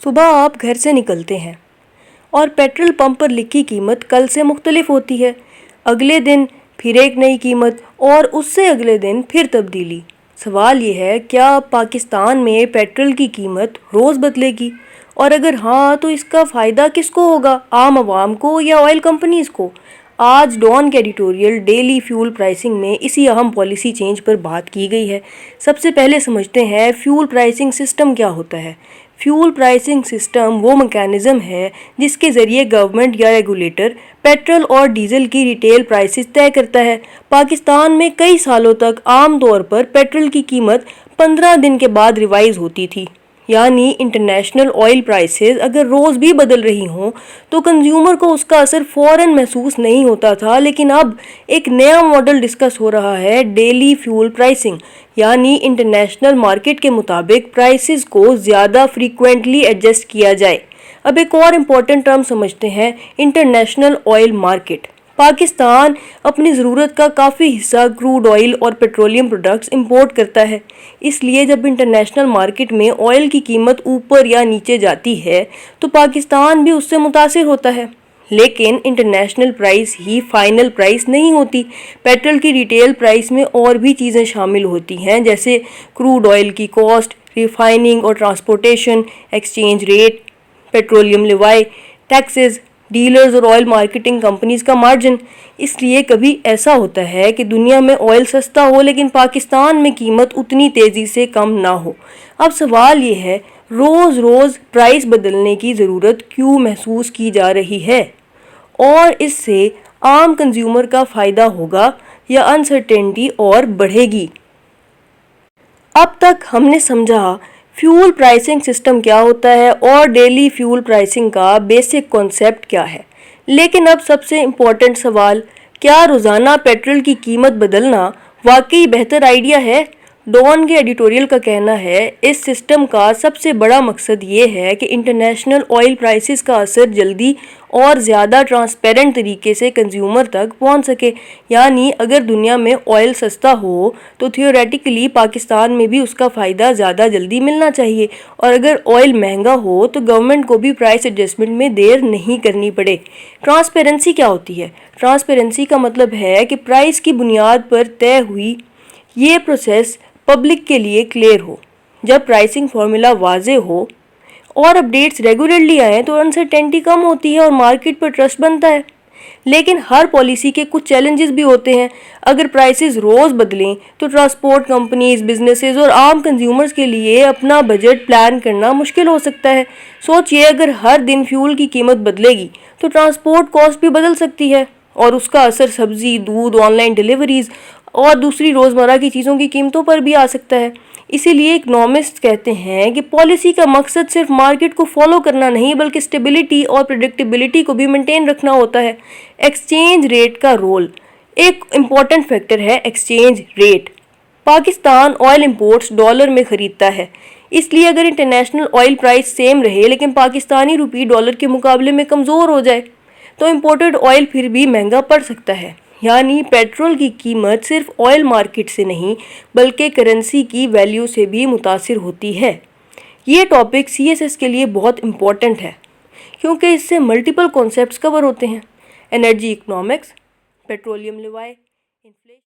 صبح آپ گھر سے نکلتے ہیں اور پیٹرول پمپ پر لکھی قیمت کل سے مختلف ہوتی ہے، اگلے دن پھر ایک نئی قیمت اور اس سے اگلے دن پھر تبدیلی۔ سوال یہ ہے، کیا پاکستان میں پیٹرول کی قیمت روز بدلے گی؟ اور اگر ہاں تو اس کا فائدہ کس کو ہوگا، عام عوام کو یا آئل کمپنیز کو؟ آج ڈان کے ایڈیٹوریل ڈیلی فیول پرائسنگ میں اسی اہم پالیسی چینج پر بات کی گئی ہے۔ سب سے پہلے سمجھتے ہیں فیول پرائسنگ سسٹم کیا ہوتا ہے۔ فیول پرائسنگ سسٹم وہ میکانزم ہے جس کے ذریعے گورنمنٹ یا ریگولیٹر پیٹرول اور ڈیزل کی ریٹیل پرائسز طے کرتا ہے۔ پاکستان میں کئی سالوں تک عام طور پر پیٹرول کی قیمت 15 دن کے بعد ریوائز ہوتی تھی، یعنی انٹرنیشنل آئل پرائسز اگر روز بھی بدل رہی ہوں تو کنزیومر کو اس کا اثر فوراً محسوس نہیں ہوتا تھا، لیکن اب ایک نیا ماڈل ڈسکس ہو رہا ہے، ڈیلی فیول پرائسنگ، یعنی انٹرنیشنل مارکیٹ کے مطابق پرائسز کو زیادہ فریکوینٹلی ایڈجسٹ کیا جائے۔ اب ایک اور امپورٹنٹ ٹرم سمجھتے ہیں، انٹرنیشنل آئل مارکیٹ۔ پاکستان اپنی ضرورت کا کافی حصہ کروڈ آئل اور پیٹرولیم پروڈکٹس امپورٹ کرتا ہے، اس لیے جب انٹرنیشنل مارکیٹ میں آئل کی قیمت اوپر یا نیچے جاتی ہے تو پاکستان بھی اس سے متاثر ہوتا ہے۔ لیکن انٹرنیشنل پرائس ہی فائنل پرائس نہیں ہوتی، پیٹرول کی ریٹیل پرائس میں اور بھی چیزیں شامل ہوتی ہیں، جیسے کروڈ آئل کی کاسٹ، ریفائننگ اور transportation, exchange rate, petroleum levy, taxes, dealers اور آئل مارکیٹنگ کمپنیز کا مارجن۔ اس لیے کبھی ایسا ہوتا ہے کہ دنیا میں آئل سستا ہو لیکن پاکستان میں قیمت اتنی تیزی سے کم نہ ہو۔ اب سوال یہ ہے، روز روز پرائس بدلنے کی ضرورت کیوں محسوس کی جا رہی ہے، اور اس سے عام کنزیومر کا فائدہ ہوگا یا انسرٹینٹی اور بڑھے گی؟ اب تک ہم نے سمجھا فیول پرائسنگ سسٹم کیا ہوتا ہے اور ڈیلی فیول پرائسنگ کا بیسک کانسیپٹ کیا ہے، لیکن اب سب سے امپورٹنٹ سوال، کیا روزانہ پیٹرول کی قیمت بدلنا واقعی بہتر آئیڈیا ہے؟ ڈان کے ایڈیٹوریل کا کہنا ہے، اس سسٹم کا سب سے بڑا مقصد یہ ہے کہ انٹرنیشنل آئل پرائسز کا اثر جلدی اور زیادہ ٹرانسپیرنٹ طریقے سے کنزیومر تک پہنچ سکے، یعنی اگر دنیا میں آئل سستا ہو تو تھیوریٹیکلی پاکستان میں بھی اس کا فائدہ زیادہ جلدی ملنا چاہیے، اور اگر آئل مہنگا ہو تو گورنمنٹ کو بھی پرائس ایڈجسٹمنٹ میں دیر نہیں کرنی پڑے۔ ٹرانسپیرنسی کیا ہوتی ہے؟ ٹرانسپیرنسی کا مطلب ہے کہ پرائس کی بنیاد پر طے ہوئی یہ پروسیس پبلک کے لیے کلیئر ہو۔ جب پرائسنگ فارمولا واضح ہو اور اپڈیٹس ریگولرلی آئیں تو انسرٹینٹی کم ہوتی ہے اور مارکیٹ پر ٹرسٹ بنتا ہے۔ لیکن ہر پالیسی کے کچھ چیلنجز بھی ہوتے ہیں۔ اگر پرائسز روز بدلیں تو ٹرانسپورٹ کمپنیز، بزنسز اور عام کنزیومرز کے لیے اپنا بجٹ پلان کرنا مشکل ہو سکتا ہے۔ سوچئے، اگر ہر دن فیول کی قیمت بدلے گی تو ٹرانسپورٹ کاسٹ بھی بدل سکتی ہے، اور اس کا اثر سبزی، دودھ، آن لائن ڈیلیوریز اور دوسری روزمرہ کی چیزوں کی قیمتوں پر بھی آ سکتا ہے۔ اسی لیے اکنامسٹ کہتے ہیں کہ پالیسی کا مقصد صرف مارکیٹ کو فالو کرنا نہیں بلکہ اسٹیبلٹی اور پریڈکٹیبلٹی کو بھی مینٹین رکھنا ہوتا ہے۔ ایکسچینج ریٹ کا رول، ایک امپورٹنٹ فیکٹر ہے exchange rate. Pakistan oil imports dollar میں خریدتا ہے، اس لیے اگر انٹرنیشنل آئل پرائس سیم رہے لیکن پاکستانی روپی ڈالر کے مقابلے میں کمزور ہو جائے تو امپورٹڈ آئل پھر بھی مہنگا پڑ سکتا ہے۔ یعنی پیٹرول کی قیمت صرف آئل مارکیٹ سے نہیں بلکہ کرنسی کی ویلیو سے بھی متاثر ہوتی ہے۔ یہ ٹاپک CSS کے لیے بہت امپورٹنٹ ہے کیونکہ اس سے ملٹیپل کانسیپٹس کور ہوتے ہیں: energy economics, petroleum levy, inflation.